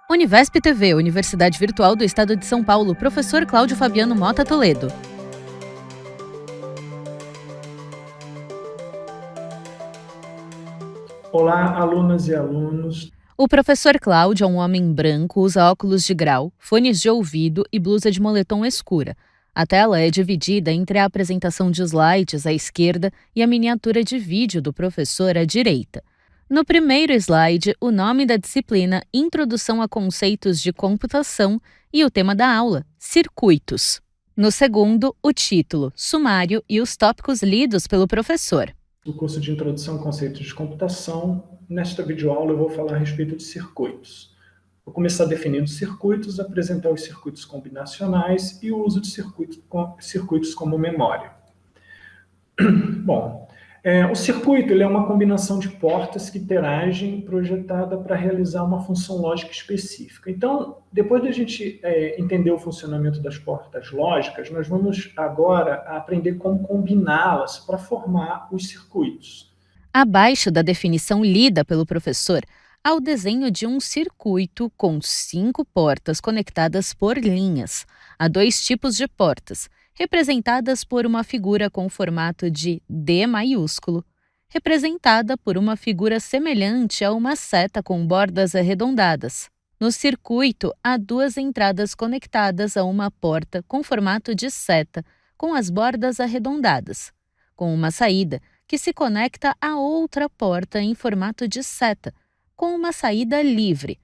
Univesp TV, Universidade Virtual do Estado de São Paulo, professor Cláudio Fabiano Mota Toledo. Olá, alunas e alunos. O professor Cláudio é um homem branco, usa óculos de grau, fones de ouvido e blusa de moletom escura. A tela é dividida entre a apresentação de slides à esquerda e a miniatura de vídeo do professor à direita. No primeiro slide, o nome da disciplina, Introdução a Conceitos de Computação, e o tema da aula, Circuitos. No segundo, o título, Sumário e os tópicos lidos pelo professor. Do curso de Introdução a Conceitos de Computação, nesta videoaula eu vou falar a respeito de circuitos. Vou começar definindo circuitos, apresentar os circuitos combinacionais e o uso de circuitos como memória. Bom, o circuito ele é uma combinação de portas que interagem projetada para realizar uma função lógica específica. Então, depois de a gente entender o funcionamento das portas lógicas, nós vamos agora aprender como combiná-las para formar os circuitos. Abaixo da definição lida pelo professor, há o desenho de um circuito com 5 portas conectadas por linhas. Há 2 tipos de portas, representadas por uma figura com formato de D maiúsculo, representada por uma figura semelhante a uma seta com bordas arredondadas. No circuito, há 2 entradas conectadas a uma porta com formato de seta, com as bordas arredondadas, com uma saída que se conecta a outra porta em formato de seta, com uma saída livre.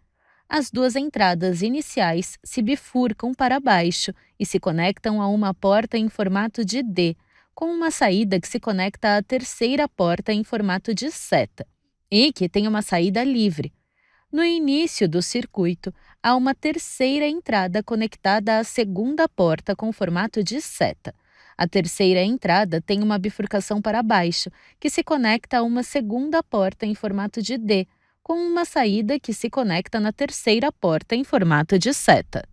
As 2 entradas iniciais se bifurcam para baixo e se conectam a uma porta em formato de D, com uma saída que se conecta à terceira porta em formato de seta, e que tem uma saída livre. No início do circuito, há uma terceira entrada conectada à segunda porta com formato de seta. A terceira entrada tem uma bifurcação para baixo, que se conecta a uma segunda porta em formato de D, com uma saída que se conecta na terceira porta em formato de seta.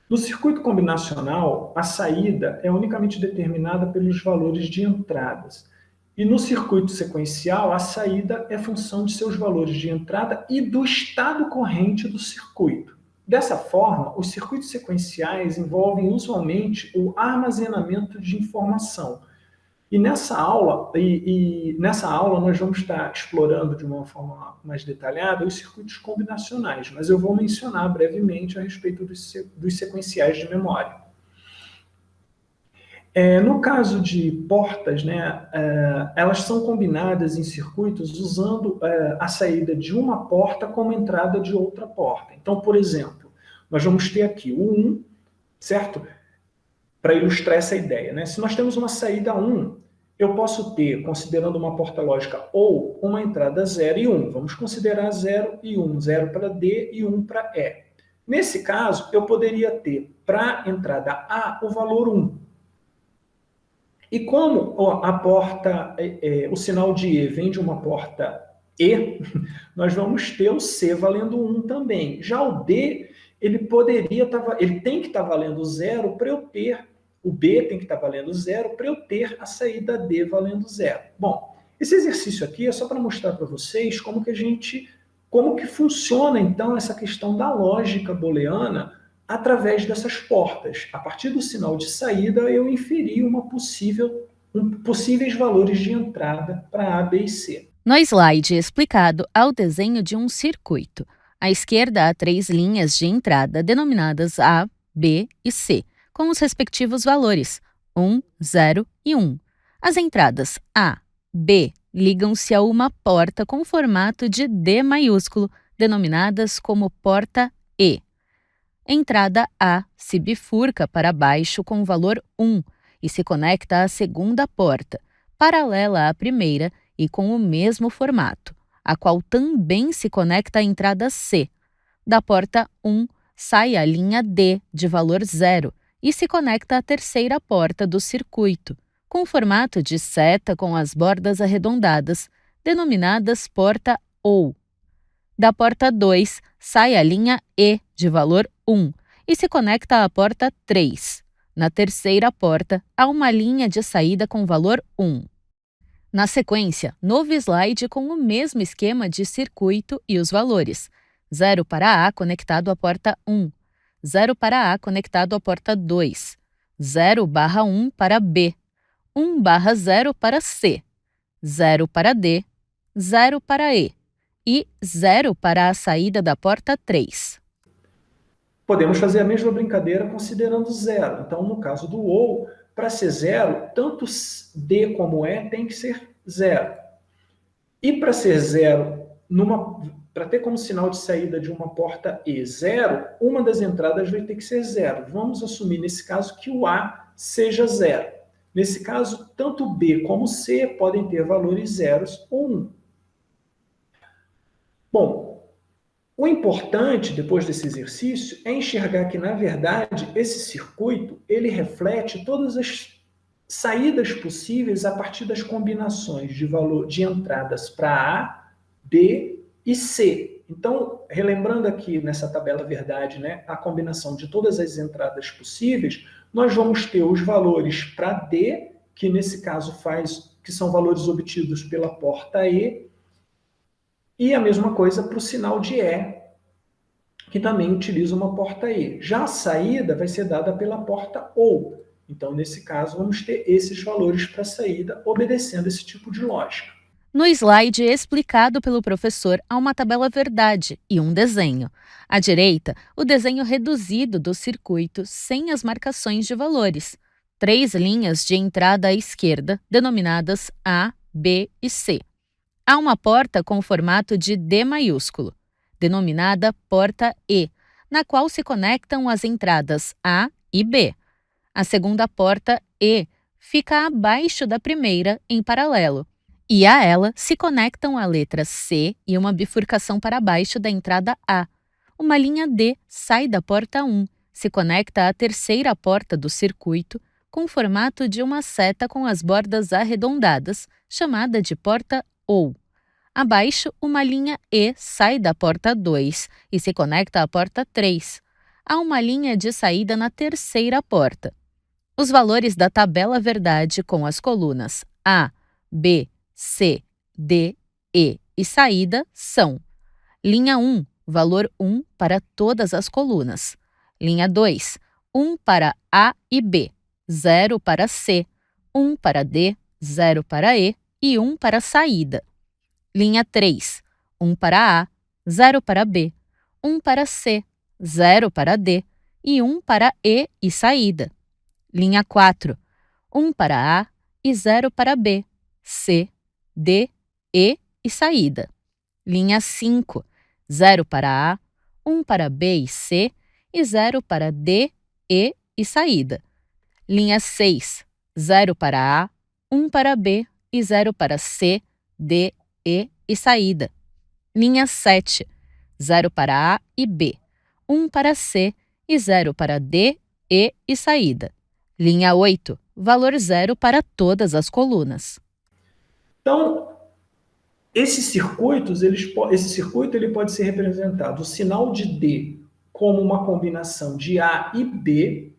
No circuito combinacional, a saída é unicamente determinada pelos valores de entradas. E no circuito sequencial, a saída é função de seus valores de entrada e do estado corrente do circuito. Dessa forma, os circuitos sequenciais envolvem usualmente o armazenamento de informação. E nessa aula nós vamos estar explorando de uma forma mais detalhada os circuitos combinacionais, mas eu vou mencionar brevemente a respeito dos sequenciais de memória. No caso de portas, elas são combinadas em circuitos usando a saída de uma porta como entrada de outra porta. Então, por exemplo, nós vamos ter aqui o 1, certo? Para ilustrar essa ideia, Se nós temos uma saída 1, eu posso ter, considerando uma porta lógica ou uma entrada 0 e 1. Vamos considerar 0 e 1, 0 para D e 1 para E. Nesse caso, eu poderia ter para a entrada A o valor 1. E como o sinal de E vem de uma porta E, nós vamos ter o C valendo 1 também. Já o D, ele tem que estar valendo 0 para eu ter, o B tem que estar valendo 0 para eu ter a saída D valendo 0. Bom, esse exercício aqui é só para mostrar para vocês como que funciona então essa questão da lógica booleana através dessas portas. A partir do sinal de saída, eu inferi possíveis valores de entrada para A, B e C. No slide explicado, há o desenho de um circuito. À esquerda há 3 linhas de entrada denominadas A, B e C, com os respectivos valores 1, 0 e 1. As entradas A, B ligam-se a uma porta com formato de D maiúsculo, denominadas como porta E. Entrada A se bifurca para baixo com o valor 1 e se conecta à segunda porta, paralela à primeira e com o mesmo formato, a qual também se conecta à entrada C. Da porta 1 sai a linha D de valor 0 e se conecta à terceira porta do circuito, com formato de seta com as bordas arredondadas, denominadas porta OU. Da porta 2 sai a linha E de valor 1 e se conecta à porta 3. Na terceira porta, há uma linha de saída com valor 1. Na sequência, novo slide com o mesmo esquema de circuito e os valores 0 para A conectado à porta 1, 0 para A conectado à porta 2, 0/1 para B, 1/0 para C, 0 para D, 0 para E e 0 para a saída da porta 3. Podemos fazer a mesma brincadeira considerando zero. Então, no caso do OU, para ser zero, tanto D como E tem que ser zero. E para ser zero, para ter como sinal de saída de uma porta E zero, uma das entradas vai ter que ser zero. Vamos assumir, nesse caso, que o A seja zero. Nesse caso, tanto B como C podem ter valores zeros ou 1. Bom, o importante, depois desse exercício, é enxergar que, na verdade, esse circuito ele reflete todas as saídas possíveis a partir das combinações de valor de entradas para A, B e C. Então, relembrando aqui nessa tabela verdade, né, a combinação de todas as entradas possíveis, nós vamos ter os valores para D, que nesse caso que são valores obtidos pela porta E a mesma coisa para o sinal de E, que também utiliza uma porta E. Já a saída vai ser dada pela porta OU. Então, nesse caso, vamos ter esses valores para a saída, obedecendo esse tipo de lógica. No slide explicado pelo professor, há uma tabela verdade e um desenho. À direita, o desenho reduzido do circuito sem as marcações de valores. 3 linhas de entrada à esquerda, denominadas A, B e C. Há uma porta com formato de D maiúsculo, denominada porta E, na qual se conectam as entradas A e B. A segunda porta, E, fica abaixo da primeira, em paralelo, e a ela se conectam a letra C e uma bifurcação para baixo da entrada A. Uma linha D sai da porta 1, se conecta à terceira porta do circuito, com o formato de uma seta com as bordas arredondadas, chamada de porta OU. Abaixo, uma linha E sai da porta 2 e se conecta à porta 3. Há uma linha de saída na terceira porta. Os valores da tabela verdade com as colunas A, B, C, D, E e saída são: linha 1, valor 1 para todas as colunas. Linha 2, 1 para A e B, 0 para C, 1 para D, 0 para E e 1 para saída. Linha 3, 1 para A, 0 para B, 1 para C, 0 para D e 1 para E e saída. Linha 4, 1 para A e 0 para B, C, D, E saída. Linha 5, 0 para A, 1 para B e C e 0 para D, E saída. Linha 6, 0 para A, 1 para B e 0 para C, D, E saída. Linha 7, 0 para A e B, 1 para C e 0 para D, E saída. Linha 8, valor 0 para todas as colunas. Então, esse circuito ele pode ser representado, o sinal de D como uma combinação de A e B,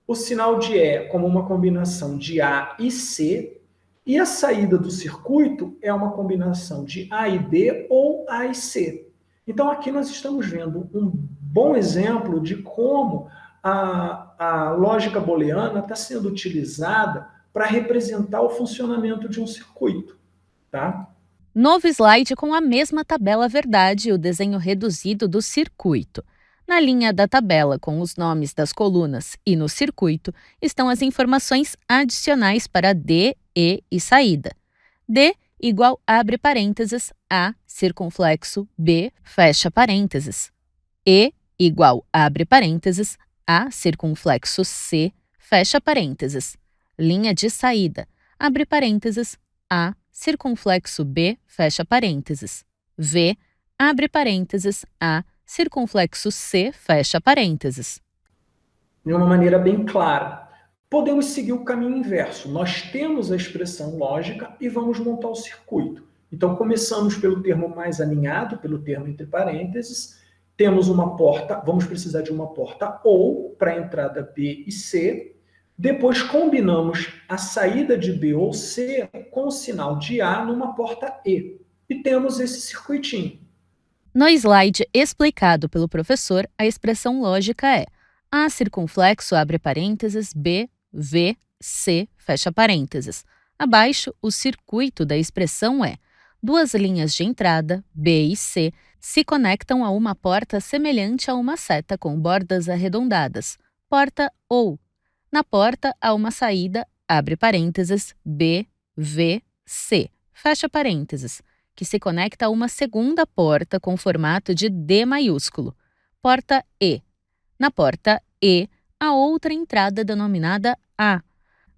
o sinal de E como uma combinação de A e C, e a saída do circuito é uma combinação de A e B ou A e C. Então, aqui nós estamos vendo um bom exemplo de como a lógica booleana está sendo utilizada para representar o funcionamento de um circuito. Tá? Novo slide com a mesma tabela verdade e o desenho reduzido do circuito. Na linha da tabela com os nomes das colunas e no circuito estão as informações adicionais para D, E saída. D igual abre parênteses A circunflexo B fecha parênteses. E igual abre parênteses A circunflexo C fecha parênteses. Linha de saída abre parênteses A circunflexo B, fecha parênteses. V, abre parênteses, A, circunflexo C, fecha parênteses. De uma maneira bem clara. Podemos seguir o caminho inverso. Nós temos a expressão lógica e vamos montar o circuito. Então, começamos pelo termo mais alinhado, pelo termo entre parênteses. Temos uma porta, vamos precisar de uma porta OU para a entrada B e C. Depois combinamos a saída de B ou C com o sinal de A numa porta E. E temos esse circuitinho. No slide explicado pelo professor, a expressão lógica é A circunflexo abre parênteses, B, V, C, fecha parênteses. Abaixo, o circuito da expressão é duas linhas de entrada, B e C, se conectam a uma porta semelhante a uma seta com bordas arredondadas, porta ou. Na porta há uma saída, abre parênteses, B, V, C, fecha parênteses, que se conecta a uma segunda porta com formato de D maiúsculo, porta E. Na porta E, há outra entrada denominada A.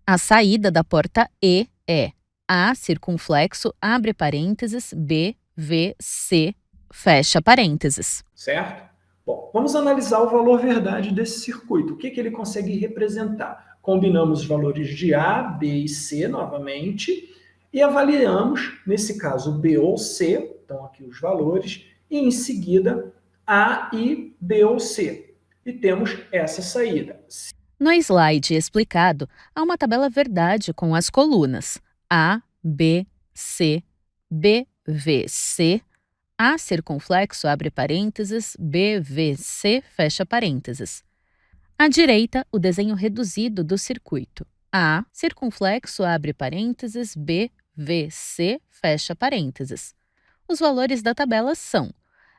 A saída da porta E é A circunflexo, abre parênteses, B, V, C, fecha parênteses. Certo? Bom, vamos analisar o valor verdade desse circuito. O que ele consegue representar? Combinamos os valores de A, B e C novamente e avaliamos, nesse caso, B ou C, então aqui os valores, e em seguida A e B ou C. E temos essa saída. No slide explicado, há uma tabela verdade com as colunas A, B, C, B, V, C, A circunflexo, abre parênteses, B, V, C, fecha parênteses. À direita, o desenho reduzido do circuito. A, circunflexo, abre parênteses, B, V, C, fecha parênteses. Os valores da tabela são: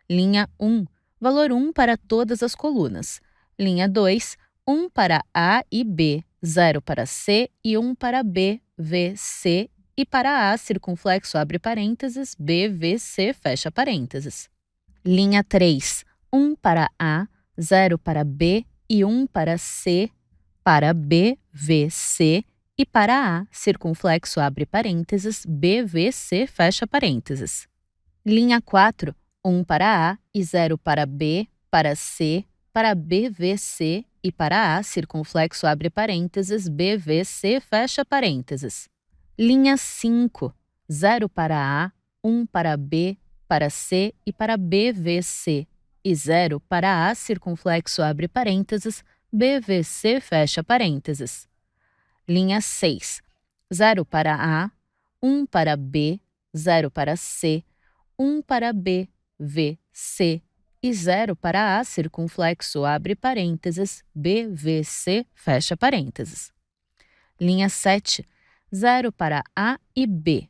linha 1, valor 1 para todas as colunas. Linha 2, 1 para A e B, 0 para C e 1 para B, V, C e para A, circunflexo, abre parênteses, B, V, C, fecha parênteses. Linha 3, 1 para A, 0 para B e 1 para C, para B, V, C e para A, circunflexo, abre parênteses, B, V, C, fecha parênteses. Linha 4, 1 para A e 0 para B, para C, para B, V, C e para A, circunflexo, abre parênteses, B, V, C, fecha parênteses. Linha 5, 0 para A, 1 para B, para C e para B, V, C, e 0 para A, circunflexo, abre parênteses, B, V, C, fecha parênteses. Linha 6, 0 para A, 1 para B, 0 para C, 1 para B, V, C e 0 para A, circunflexo, abre parênteses, B, V, C, fecha parênteses. Linha 7, 0 para A e B,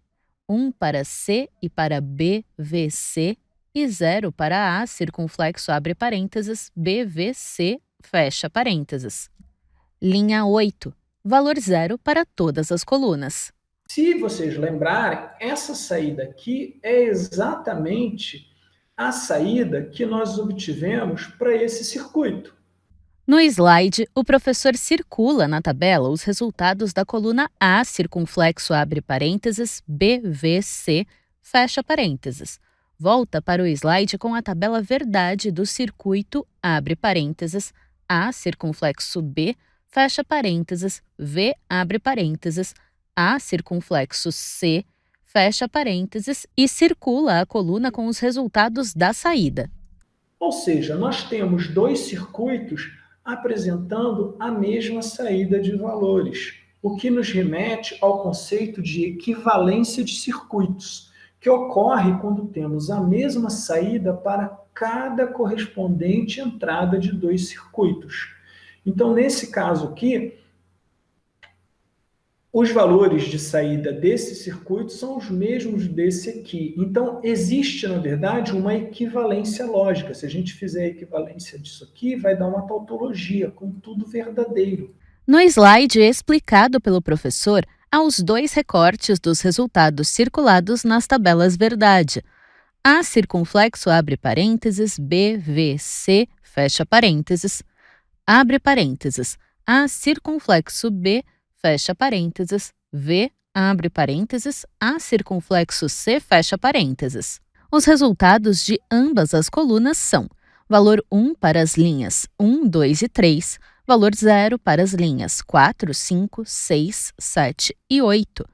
1 para C e para B, V, C e 0 para A, circunflexo, abre parênteses, B, V, C, fecha parênteses. Linha 8, valor 0 para todas as colunas. Se vocês lembrarem, essa saída aqui é exatamente a saída que nós obtivemos para esse circuito. No slide, o professor circula na tabela os resultados da coluna A, circunflexo, abre parênteses, B, V, C, fecha parênteses. Volta para o slide com a tabela verdade do circuito, abre parênteses, A, circunflexo, B, fecha parênteses, V, abre parênteses, A, circunflexo, C, fecha parênteses e circula a coluna com os resultados da saída. Ou seja, nós temos dois circuitos apresentando a mesma saída de valores, o que nos remete ao conceito de equivalência de circuitos, que ocorre quando temos a mesma saída para cada correspondente entrada de dois circuitos. Então, nesse caso aqui, os valores de saída desse circuito são os mesmos desse aqui. Então, existe, na verdade, uma equivalência lógica. Se a gente fizer a equivalência disso aqui, vai dar uma tautologia, com tudo verdadeiro. No slide explicado pelo professor, há os dois recortes dos resultados circulados nas tabelas verdade. A circunflexo, abre parênteses, B, V, C, fecha parênteses, abre parênteses, A circunflexo B, fecha parênteses, V, abre parênteses, A circunflexo C, fecha parênteses. Os resultados de ambas as colunas são valor 1 para as linhas 1, 2 e 3, valor 0 para as linhas 4, 5, 6, 7 e 8.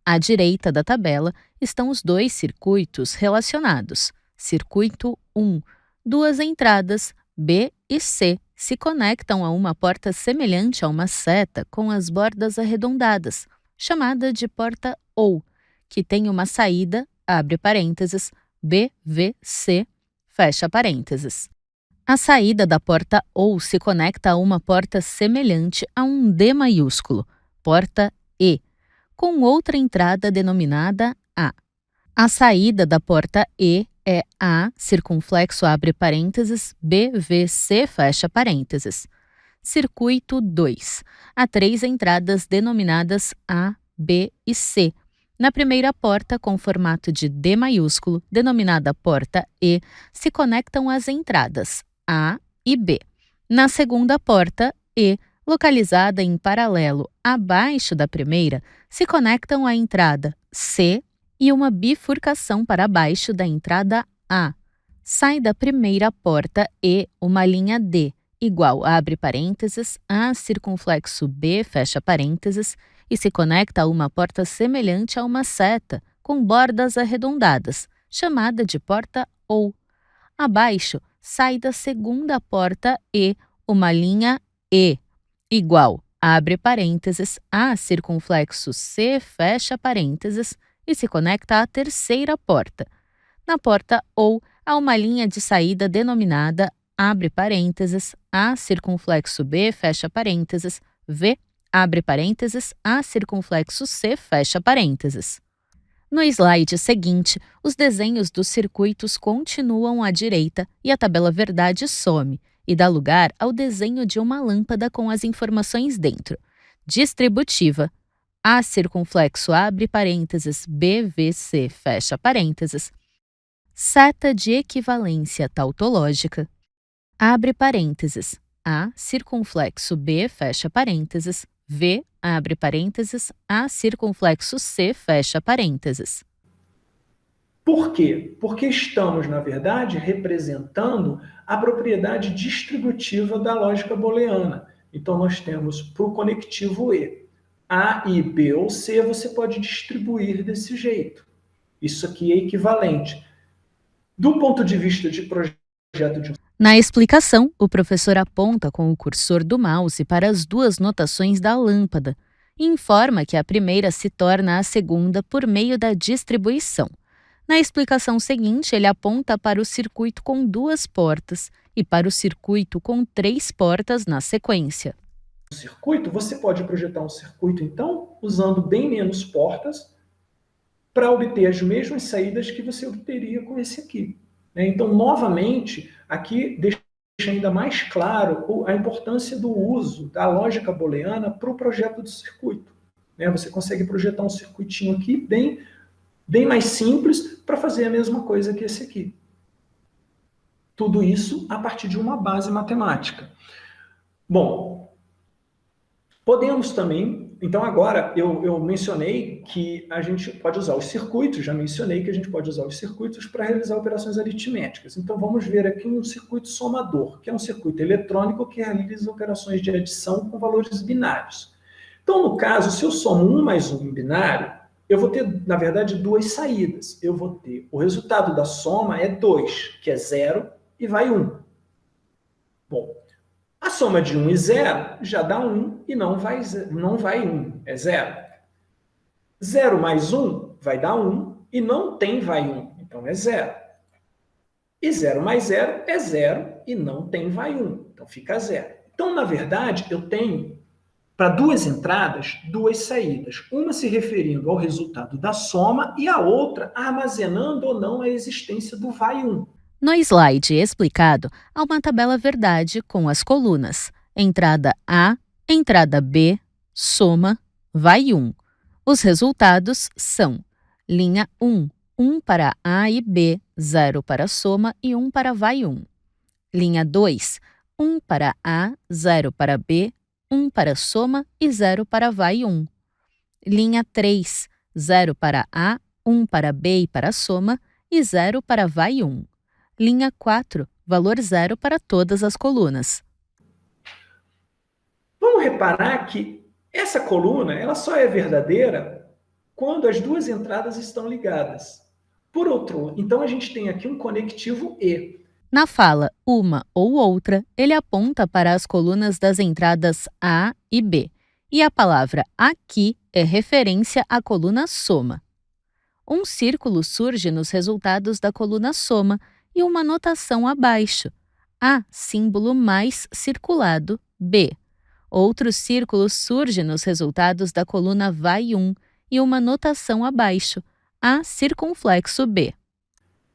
À direita da tabela estão os dois circuitos relacionados. Circuito 1, duas entradas, B e C, se conectam a uma porta semelhante a uma seta com as bordas arredondadas, chamada de porta ou, que tem uma saída, abre parênteses, B, V, C, fecha parênteses. A saída da porta OU se conecta a uma porta semelhante a um D maiúsculo, porta E, com outra entrada denominada A. A saída da porta E é A, circunflexo abre parênteses, BVC fecha parênteses. Circuito 2. Há 3 entradas denominadas A, B e C. Na primeira porta, com formato de D maiúsculo, denominada porta E, se conectam as entradas A e B. Na segunda porta, E, localizada em paralelo abaixo da primeira, se conectam a entrada C e uma bifurcação para baixo da entrada A. Sai da primeira porta E uma linha D, igual abre parênteses, A circunflexo B fecha parênteses, e se conecta a uma porta semelhante a uma seta, com bordas arredondadas, chamada de porta OU. Abaixo, sai da segunda porta E uma linha E, igual, abre parênteses, A circunflexo C fecha parênteses, e se conecta à terceira porta. Na porta OU, há uma linha de saída denominada, abre parênteses, A circunflexo B fecha parênteses, V, abre parênteses, A circunflexo C fecha parênteses. No slide seguinte, os desenhos dos circuitos continuam à direita e a tabela verdade some e dá lugar ao desenho de uma lâmpada com as informações dentro. Distributiva, A circunflexo abre parênteses, BVC fecha parênteses. Seta de equivalência tautológica, abre parênteses, A circunflexo B fecha parênteses, V, abre parênteses, A circunflexo C fecha parênteses. Por quê? Porque estamos, na verdade, representando a propriedade distributiva da lógica booleana. Então, nós temos para o conectivo E, A e B ou C, você pode distribuir desse jeito. Isso aqui é equivalente. Do ponto de vista de projeto de Na explicação, o professor aponta com o cursor do mouse para as 2 notações da lâmpada e informa que a primeira se torna a segunda por meio da distribuição. Na explicação seguinte, ele aponta para o circuito com 2 portas e para o circuito com 3 portas na sequência. circuito, você pode projetar um circuito, então, usando bem menos portas para obter as mesmas saídas que você obteria com esse aqui. Então, novamente, aqui deixa ainda mais claro a importância do uso da lógica booleana para o projeto do circuito. Você consegue projetar um circuitinho aqui bem mais simples para fazer a mesma coisa que esse aqui. Tudo isso a partir de uma base matemática. Bom, podemos também... Então, agora, eu mencionei que a gente pode usar os circuitos, já mencionei que a gente pode usar os circuitos para realizar operações aritméticas. Então, vamos ver aqui um circuito somador, que é um circuito eletrônico que realiza operações de adição com valores binários. Então, no caso, se eu somo 1 mais 1 em binário, eu vou ter, na verdade, 2 saídas. Eu vou ter o resultado da soma é 2, que é 0, e vai 1. Bom, a soma de 1 e 0 já dá 1 e não vai 1, é 0. 0 mais 1 vai dar 1 e não tem vai 1, então é 0. E 0 mais 0 é 0 e não tem vai 1, então fica 0. Então, na verdade, eu tenho, para 2 entradas, 2 saídas. Uma se referindo ao resultado da soma e a outra armazenando ou não a existência do vai 1. No slide explicado, há uma tabela verdade com as colunas entrada A, entrada B, soma, vai 1. Os resultados são linha 1, 1 para A e B, 0 para soma e 1 para vai 1. Linha 2, 1 para A, 0 para B, 1 para soma e 0 para vai 1. Linha 3, 0 para A, 1 para B e para soma e 0 para vai 1. Linha 4, valor 0 para todas as colunas. Vamos reparar que essa coluna ela só é verdadeira quando as 2 entradas estão ligadas. Por outro, então a gente tem aqui um conectivo E. Na fala uma ou outra, ele aponta para as colunas das entradas A e B, e a palavra aqui é referência à coluna soma. Um círculo surge nos resultados da coluna soma, e uma notação abaixo. A, símbolo mais circulado, B. Outro círculo surge nos resultados da coluna vai 1 e uma notação abaixo, A circunflexo B.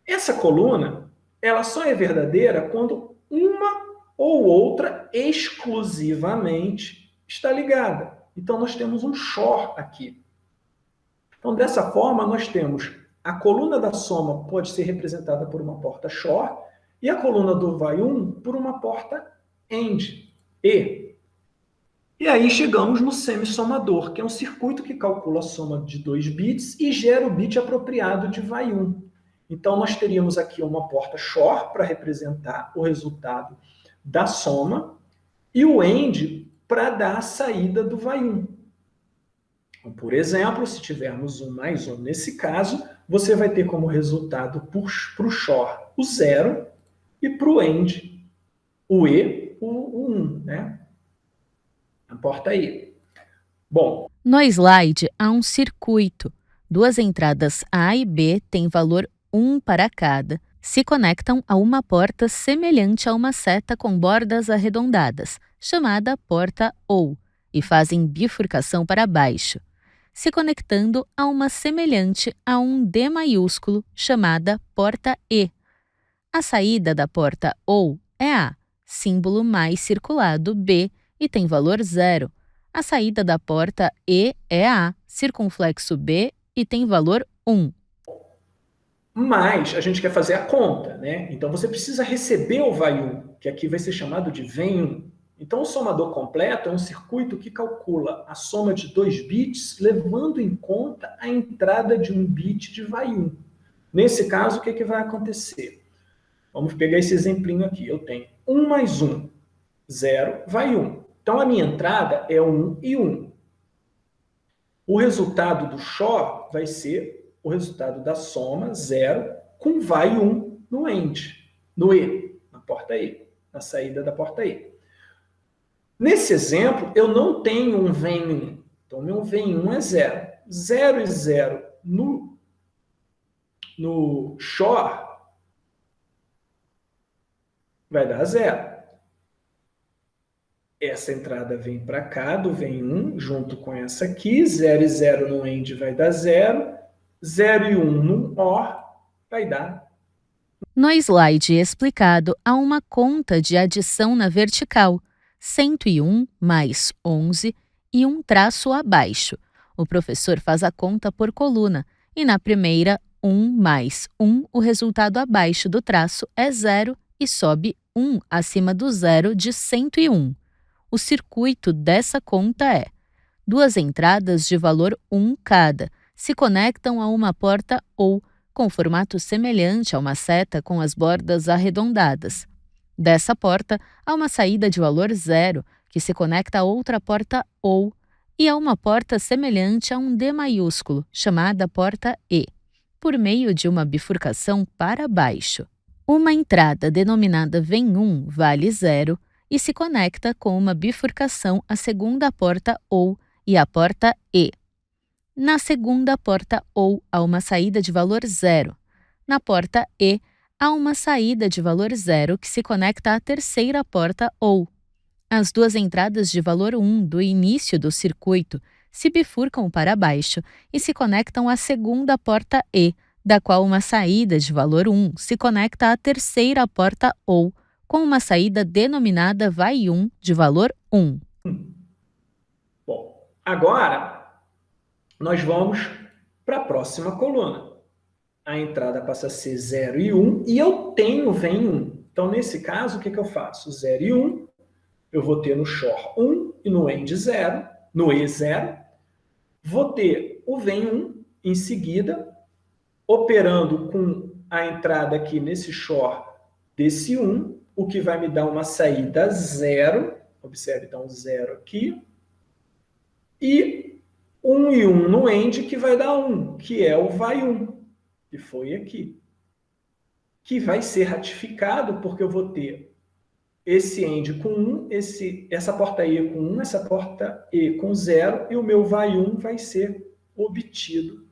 Essa coluna, ela só é verdadeira quando uma ou outra exclusivamente está ligada. Então, nós temos um XOR aqui. Então, dessa forma, nós temos a coluna da soma pode ser representada por uma porta XOR e a coluna do vai 1 por uma porta AND, E. E aí chegamos no semissomador, que é um circuito que calcula a soma de 2 bits e gera o bit apropriado de vai 1. Então, nós teríamos aqui uma porta XOR para representar o resultado da soma e o AND para dar a saída do vai 1. Então, por exemplo, se tivermos 1 mais 1 nesse caso, você vai ter como resultado para o XOR o 0 e para o AND o E, o 1, né? A porta E. Bom, no slide há um circuito. Duas entradas A e B têm valor 1 para cada, se conectam a uma porta semelhante a uma seta com bordas arredondadas, chamada porta OU, e fazem bifurcação para baixo, se conectando a uma semelhante a um D maiúsculo, chamada porta E. A saída da porta OU é A, símbolo mais circulado B, e tem valor 0. A saída da porta E é A, circunflexo B, e tem valor 1. Mas a gente quer fazer a conta, né? Então você precisa receber o vai 1, que aqui vai ser chamado de vem 1. Então o somador completo é um circuito que calcula a soma de 2 bits, levando em conta a entrada de um bit de vai 1. Nesse caso, o que vai acontecer? Vamos pegar esse exemplinho aqui. Eu tenho 1 mais 1, 0, vai 1. Então a minha entrada é 1 e 1. O resultado do XOR vai ser o resultado da soma, 0, com vai 1 no AND, no E, na porta E, na saída da porta E. Nesse exemplo, eu não tenho um vem 1. Então, meu vem 1 é 0. 0 e 0 no XOR vai dar 0. Essa entrada vem para cá, do vem 1, junto com essa aqui. 0 e 0 no AND vai dar 0. 0 e 1 no OR vai dar. No slide explicado, há uma conta de adição na vertical, 101 mais 11 e um traço abaixo. O professor faz a conta por coluna, e na primeira, 1 mais 1, o resultado abaixo do traço é 0 e sobe 1 acima do 0 de 101. O circuito dessa conta é: duas entradas de valor 1 cada se conectam a uma porta OU, com formato semelhante a uma seta com as bordas arredondadas. Dessa porta, há uma saída de valor 0, que se conecta a outra porta OU, e a uma porta semelhante a um D maiúsculo, chamada porta E, por meio de uma bifurcação para baixo. Uma entrada denominada vem 1 vale 0 e se conecta com uma bifurcação à segunda porta OU e à porta E. Na segunda porta OU há uma saída de valor 0. Na porta E, há uma saída de valor 0 que se conecta à terceira porta OU. As duas entradas de valor 1 do início do circuito se bifurcam para baixo e se conectam à segunda porta E, da qual uma saída de valor 1 se conecta à terceira porta OU, com uma saída denominada vai 1 de valor 1. Bom, agora nós vamos para a próxima coluna. A entrada passa a ser 0 e 1 e eu tenho vem 1. Então, nesse caso, o que eu faço? 0 e 1, eu vou ter no XOR 1 e no AND 0, no E 0. Vou ter o vem 1 em seguida, operando com a entrada aqui nesse XOR desse 1, o que vai me dar uma saída 0. Observe, então, 0 aqui. E 1 e 1 no AND, que vai dar 1, que é o vai 1, que foi aqui. Que vai ser ratificado, porque eu vou ter esse AND com 1, essa porta E com 1, essa porta E com 0, e o meu vai 1 vai ser obtido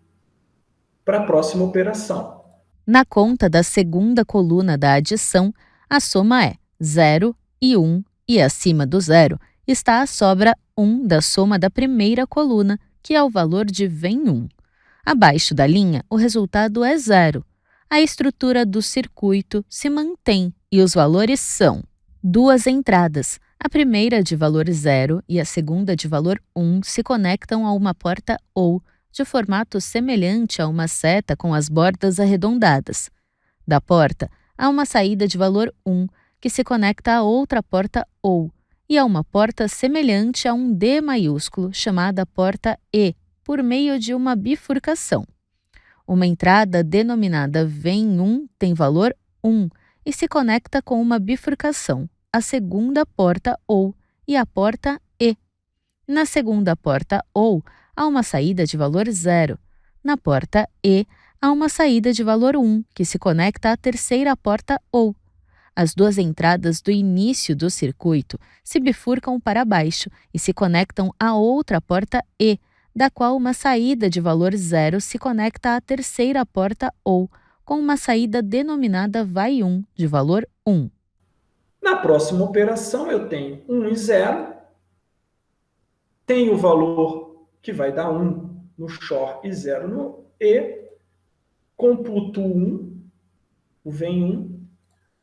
para a próxima operação. Na conta da segunda coluna da adição, a soma é 0 e 1, e acima do zero está a sobra 1 da soma da primeira coluna, que é o valor de vem 1. Abaixo da linha, o resultado é 0. A estrutura do circuito se mantém e os valores são duas entradas. A primeira de valor 0 e a segunda de valor 1 se conectam a uma porta OU, de formato semelhante a uma seta com as bordas arredondadas. Da porta, há uma saída de valor 1, que se conecta a outra porta OU, e a uma porta semelhante a um D maiúsculo, chamada porta E, por meio de uma bifurcação. Uma entrada denominada vem 1 tem valor 1 e se conecta com uma bifurcação, a segunda porta OU e a porta E. Na segunda porta OU, há uma saída de valor 0. Na porta E, há uma saída de valor 1, que se conecta à terceira porta OU. As duas entradas do início do circuito se bifurcam para baixo e se conectam à outra porta E, da qual uma saída de valor 0 se conecta à terceira porta OU, com uma saída denominada vai 1, de valor 1. Na próxima operação, eu tenho 1 e 0, tenho o valor que vai dar 1 no XOR e 0 no E, computo 1, o vem 1.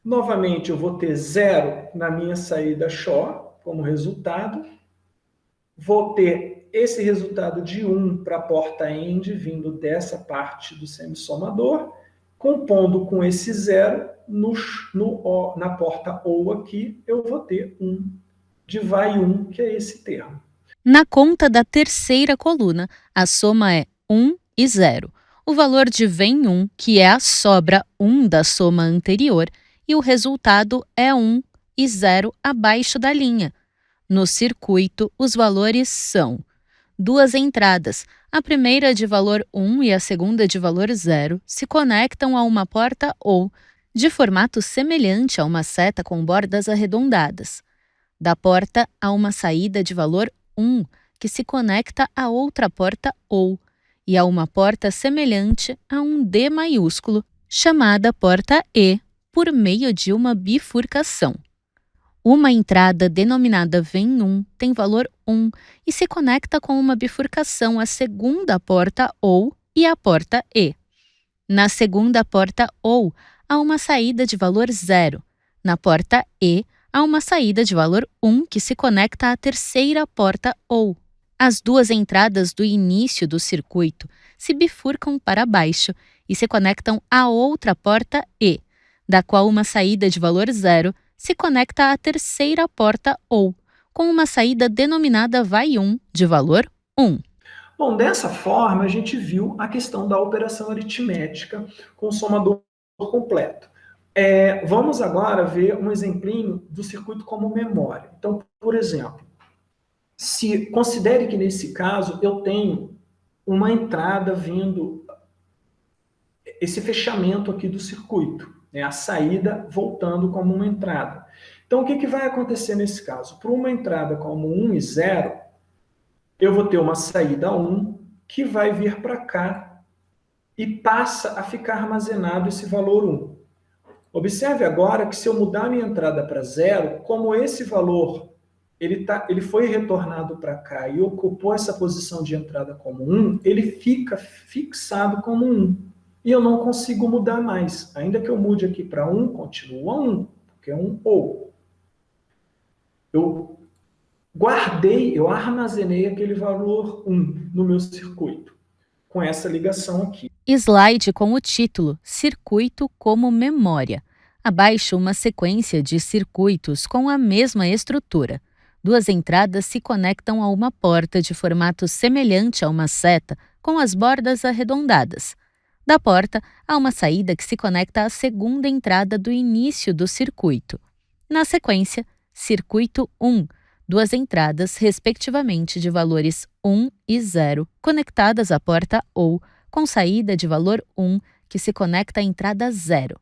Novamente, eu vou ter 0 na minha saída XOR como resultado. Vou ter esse resultado de 1 para a porta AND vindo dessa parte do semissomador, compondo com esse 0 na porta OU aqui, eu vou ter 1 de vai 1, que é esse termo. Na conta da terceira coluna, a soma é 1 e 0. O valor de vem 1, que é a sobra 1 da soma anterior, e o resultado é 1 e 0 abaixo da linha. No circuito, os valores são duas entradas. A primeira de valor 1 e a segunda de valor 0 se conectam a uma porta OU, de formato semelhante a uma seta com bordas arredondadas. Da porta, há uma saída de valor 1, que se conecta a outra porta OU, e a uma porta semelhante a um D maiúsculo, chamada porta E, por meio de uma bifurcação. Uma entrada denominada vem 1 tem valor 1 e se conecta com uma bifurcação à segunda porta OU e à porta E. Na segunda porta OU, há uma saída de valor 0. Na porta E, há uma saída de valor 1 que se conecta à terceira porta OU. As duas entradas do início do circuito se bifurcam para baixo e se conectam à outra porta E, da qual uma saída de valor 0 se conecta à terceira porta OU, com uma saída denominada vai 1, de valor 1. Bom, dessa forma, a gente viu a questão da operação aritmética com o somador completo. Vamos agora ver um exemplinho do circuito como memória. Então, por exemplo, considere que nesse caso eu tenho uma entrada vindo, esse fechamento aqui do circuito, a saída voltando como uma entrada. Então, o que vai acontecer nesse caso? Para uma entrada como 1 e 0, eu vou ter uma saída 1 que vai vir para cá e passa a ficar armazenado esse valor 1. Observe agora que se eu mudar minha entrada para 0, como esse valor ele foi retornado para cá e ocupou essa posição de entrada como 1, ele fica fixado como 1. E eu não consigo mudar mais. Ainda que eu mude aqui para 1, continua 1, porque é um OU. Eu guardei, eu armazenei aquele valor 1 no meu circuito, com essa ligação aqui. Slide com o título Circuito como Memória. Abaixo, uma sequência de circuitos com a mesma estrutura. Duas entradas se conectam a uma porta de formato semelhante a uma seta, com as bordas arredondadas. Da porta, há uma saída que se conecta à segunda entrada do início do circuito. Na sequência, circuito 1, duas entradas, respectivamente, de valores 1 e 0, conectadas à porta OU, com saída de valor 1, que se conecta à entrada 0.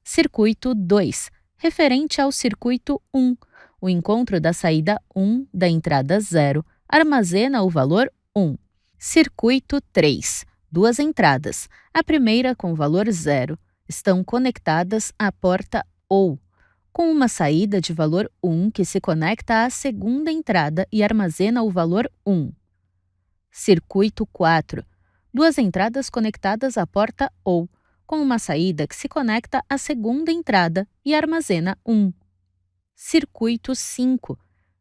Circuito 2, referente ao circuito 1, o encontro da saída 1 da entrada 0 armazena o valor 1. Circuito 3, duas entradas, a primeira com valor 0 estão conectadas à porta OU, com uma saída de valor 1 que se conecta à segunda entrada e armazena o valor 1. Circuito 4. Duas entradas conectadas à porta OU, com uma saída que se conecta à segunda entrada e armazena 1. Circuito 5.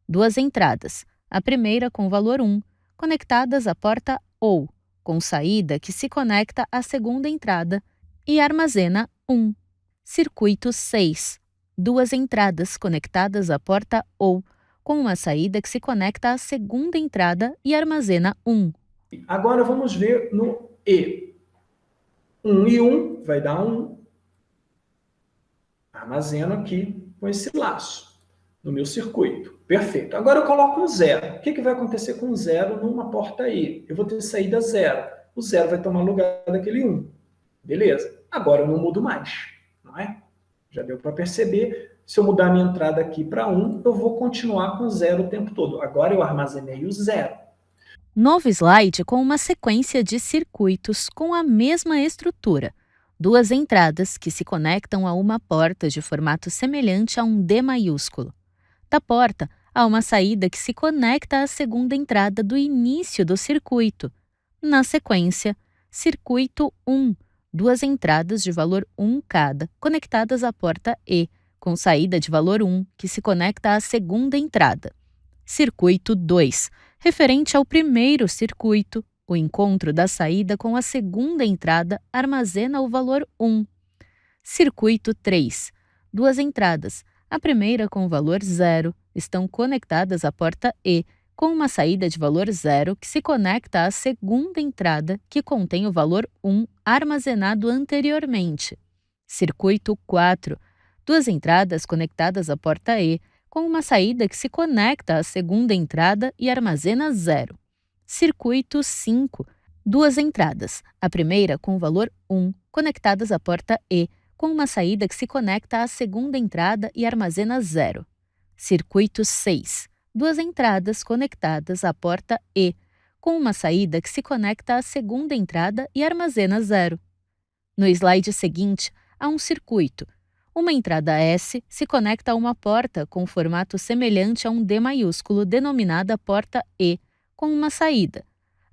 Duas entradas, a primeira com valor 1, conectadas à porta OU, com saída que se conecta à segunda entrada e armazena 1. Circuito 6. Duas entradas conectadas à porta OU, com uma saída que se conecta à segunda entrada e armazena 1. Agora vamos ver no E. 1 e 1 vai dar 1. Armazeno aqui com esse laço no meu circuito. Perfeito. Agora eu coloco um 0. O que vai acontecer com 0 numa porta E? Eu vou ter saída 0. O 0 vai tomar lugar daquele 1. Beleza. Agora eu não mudo mais, não é? Já deu para perceber. Se eu mudar a minha entrada aqui para 1, eu vou continuar com 0 o tempo todo. Agora eu armazenei o 0. Novo slide com uma sequência de circuitos com a mesma estrutura. Duas entradas que se conectam a uma porta de formato semelhante a um D maiúsculo. Da porta, há uma saída que se conecta à segunda entrada do início do circuito. Na sequência, circuito 1. Duas entradas de valor 1 cada, conectadas à porta E, com saída de valor 1, que se conecta à segunda entrada. Circuito 2. Referente ao primeiro circuito, o encontro da saída com a segunda entrada armazena o valor 1. Circuito 3. Duas entradas, a primeira com o valor 0, estão conectadas à porta E, com uma saída de valor 0 que se conecta à segunda entrada que contém o valor 1 armazenado anteriormente. Circuito 4. Duas entradas conectadas à porta E, com uma saída que se conecta à segunda entrada e armazena 0. Circuito 5. Duas entradas, a primeira com o valor 1, conectadas à porta E, com uma saída que se conecta à segunda entrada e armazena 0. Circuito 6. Duas entradas conectadas à porta E, com uma saída que se conecta à segunda entrada e armazena 0. No slide seguinte, há um circuito. Uma entrada S se conecta a uma porta com formato semelhante a um D maiúsculo denominada porta E, com uma saída.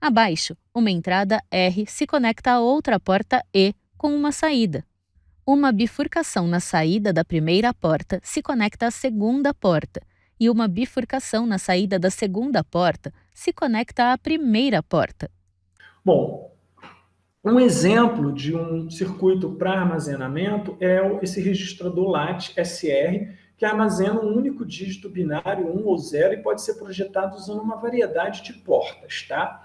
Abaixo, uma entrada R se conecta a outra porta E, com uma saída. Uma bifurcação na saída da primeira porta se conecta à segunda porta, e uma bifurcação na saída da segunda porta se conecta à primeira porta. Bom, um exemplo de um circuito para armazenamento é esse registrador LAT SR, que armazena um único dígito binário, 1 ou 0, e pode ser projetado usando uma variedade de portas, tá?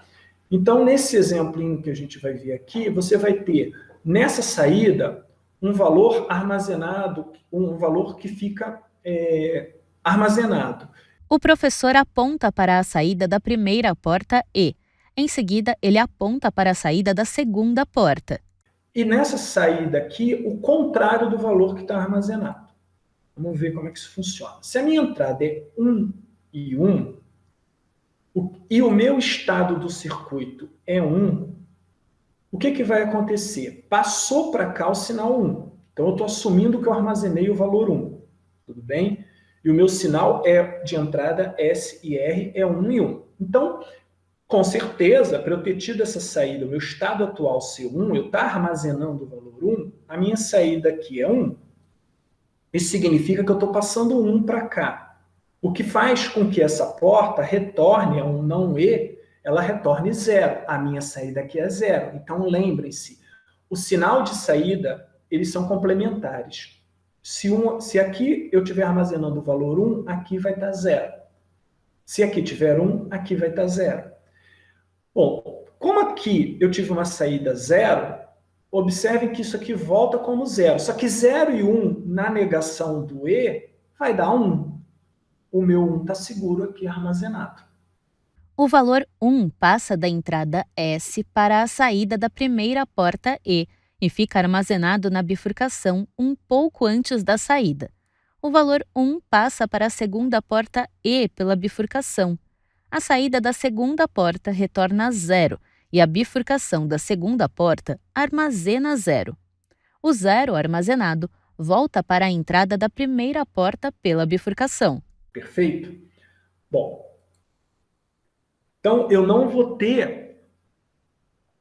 Então, nesse exemplo que a gente vai ver aqui, você vai ter, nessa saída, um valor armazenado, um valor que fica armazenado. O professor aponta para a saída da primeira porta E. Em seguida, ele aponta para a saída da segunda porta. E nessa saída aqui, o contrário do valor que está armazenado. Vamos ver como é que isso funciona. Se a minha entrada é 1 e 1, e o meu estado do circuito é 1, o que vai acontecer? Passou para cá o sinal 1. Então, eu estou assumindo que eu armazenei o valor 1. Tudo bem? E o meu sinal de entrada S e R é 1 e 1. Então, com certeza, para eu ter tido essa saída, o meu estado atual ser 1, eu estar armazenando o valor 1, a minha saída aqui é 1. Isso significa que eu estou passando 1 para cá. O que faz com que essa porta retorne a um não E, ela retorne 0. A minha saída aqui é 0. Então, lembrem-se, o sinal de saída, eles são complementares. Se aqui eu estiver armazenando o valor 1, aqui vai estar 0. Se aqui tiver 1, aqui vai estar 0. Bom, como aqui eu tive uma saída 0, observem que isso aqui volta como 0. Só que 0 e 1 na negação do E vai dar 1. O meu 1 está seguro aqui armazenado. O valor 1 passa da entrada S para a saída da primeira porta E e fica armazenado na bifurcação um pouco antes da saída. O valor 1 passa para a segunda porta E pela bifurcação. A saída da segunda porta retorna a 0 e a bifurcação da segunda porta armazena 0. O 0 armazenado volta para a entrada da primeira porta pela bifurcação. Perfeito? Bom, então eu não vou ter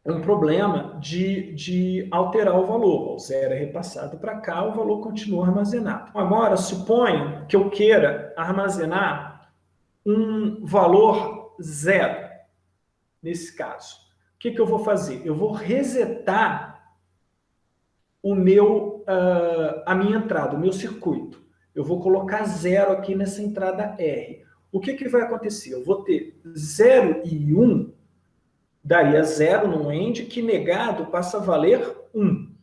um problema de alterar o valor. O 0 é repassado para cá, o valor continua armazenado. Agora, suponha que eu queira armazenar um valor 0, nesse caso. O que eu vou fazer? Eu vou resetar a minha entrada, o meu circuito. Eu vou colocar 0 aqui nessa entrada R. O que vai acontecer? Eu vou ter 0 e 1, daria 0 no AND, que negado passa a valer 1.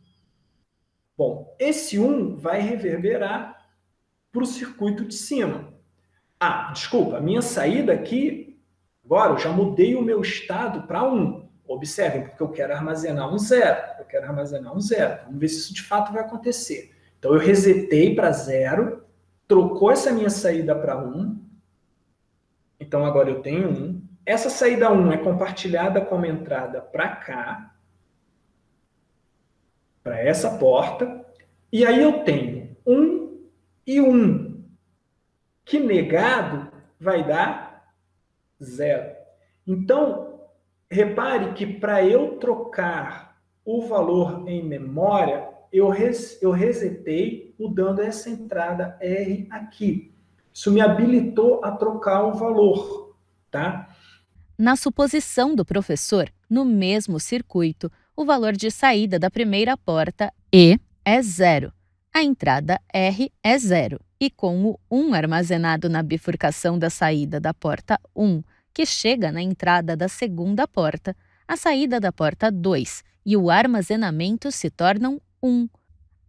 Bom, esse 1 vai reverberar para o circuito de cima. Desculpa, a minha saída aqui, agora eu já mudei o meu estado para 1. Observem, porque eu quero armazenar um 0. Eu quero armazenar um 0. Vamos ver se isso de fato vai acontecer. Então, eu resetei para 0, trocou essa minha saída para 1. Então, agora eu tenho 1. Essa saída 1 é compartilhada com uma entrada para cá, para essa porta. E aí eu tenho 1 e 1, que negado vai dar 0. Então, repare que para eu trocar o valor em memória, eu resetei mudando essa entrada R aqui. Isso me habilitou a trocar o valor, tá? Na suposição do professor, no mesmo circuito, o valor de saída da primeira porta E é 0. A entrada R é 0. E com o 1 armazenado na bifurcação da saída da porta 1, que chega na entrada da segunda porta, a saída da porta 2 e o armazenamento se tornam 1.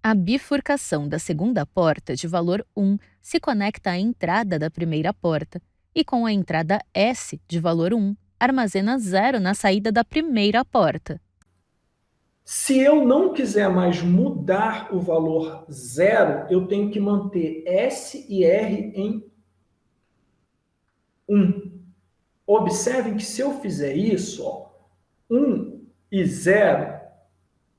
A bifurcação da segunda porta de valor 1 se conecta à entrada da primeira porta e com a entrada S de valor 1, armazena 0 na saída da primeira porta. Se eu não quiser mais mudar o valor 0, eu tenho que manter S e R em 1. Observem que se eu fizer isso, 1 e 0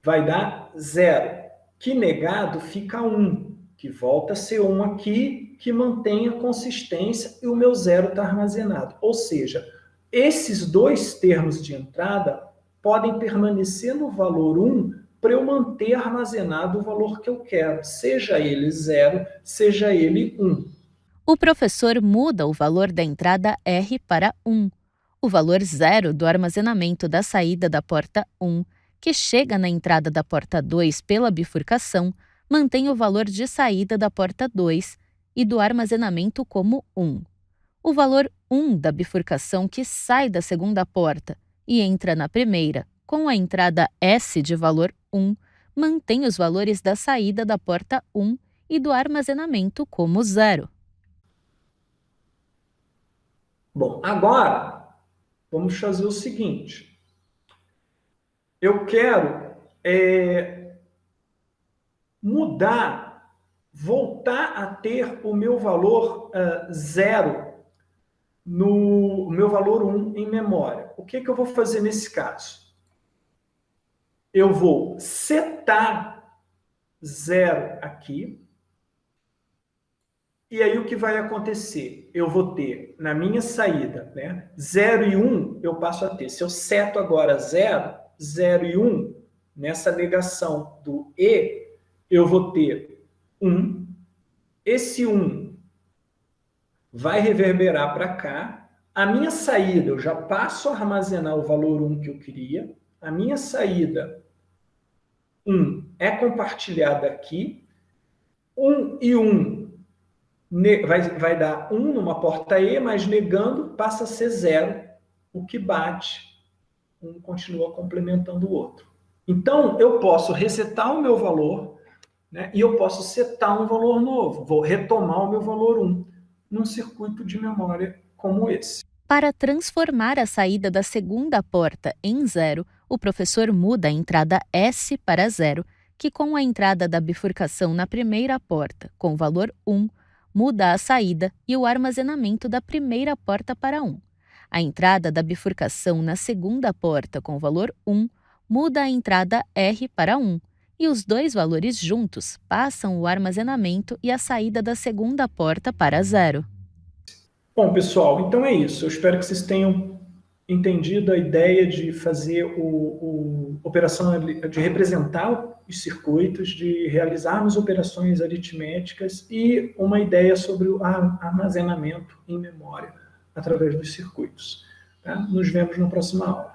vai dar 0. Que negado fica 1, que volta a ser 1 aqui, que mantém a consistência e o meu 0 está armazenado. Ou seja, esses dois termos de entrada podem permanecer no valor 1 para eu manter armazenado o valor que eu quero, seja ele 0, seja ele 1. O professor muda o valor da entrada R para 1. O valor 0 do armazenamento da saída da porta 1, que chega na entrada da porta 2 pela bifurcação, mantém o valor de saída da porta 2 e do armazenamento como 1. O valor 1 da bifurcação que sai da segunda porta e entra na primeira, com a entrada S de valor 1, mantém os valores da saída da porta 1 e do armazenamento como 0. Bom, agora vamos fazer o seguinte. Eu quero voltar a ter o meu valor 0 no meu valor 1 em memória. O que eu vou fazer nesse caso? Eu vou setar 0 aqui. E aí o que vai acontecer? Eu vou ter na minha saída, 0 e 1 eu passo a ter. Se eu seto agora 0, 0 e 1, nessa negação do E, eu vou ter 1. Esse 1 vai reverberar para cá. A minha saída, eu já passo a armazenar o valor 1 que eu queria. A minha saída 1 é compartilhada aqui. 1 e 1 vai dar 1 numa porta E, mas negando passa a ser 0, o que bate. Um continua complementando o outro. Então, eu posso resetar o meu valor, e eu posso setar um valor novo. Vou retomar o meu valor 1 num circuito de memória como esse. Para transformar a saída da segunda porta em 0, o professor muda a entrada S para 0, que com a entrada da bifurcação na primeira porta, com valor 1, muda a saída e o armazenamento da primeira porta para 1. A entrada da bifurcação na segunda porta, com valor 1, muda a entrada R para 1, e os dois valores juntos passam o armazenamento e a saída da segunda porta para zero. Bom, pessoal, então é isso. Eu espero que vocês tenham entendido a ideia de fazer operação de representar os circuitos, de realizarmos operações aritméticas e uma ideia sobre o armazenamento em memória através dos circuitos. Tá? Nos vemos na próxima aula.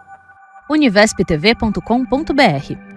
univesptv.com.br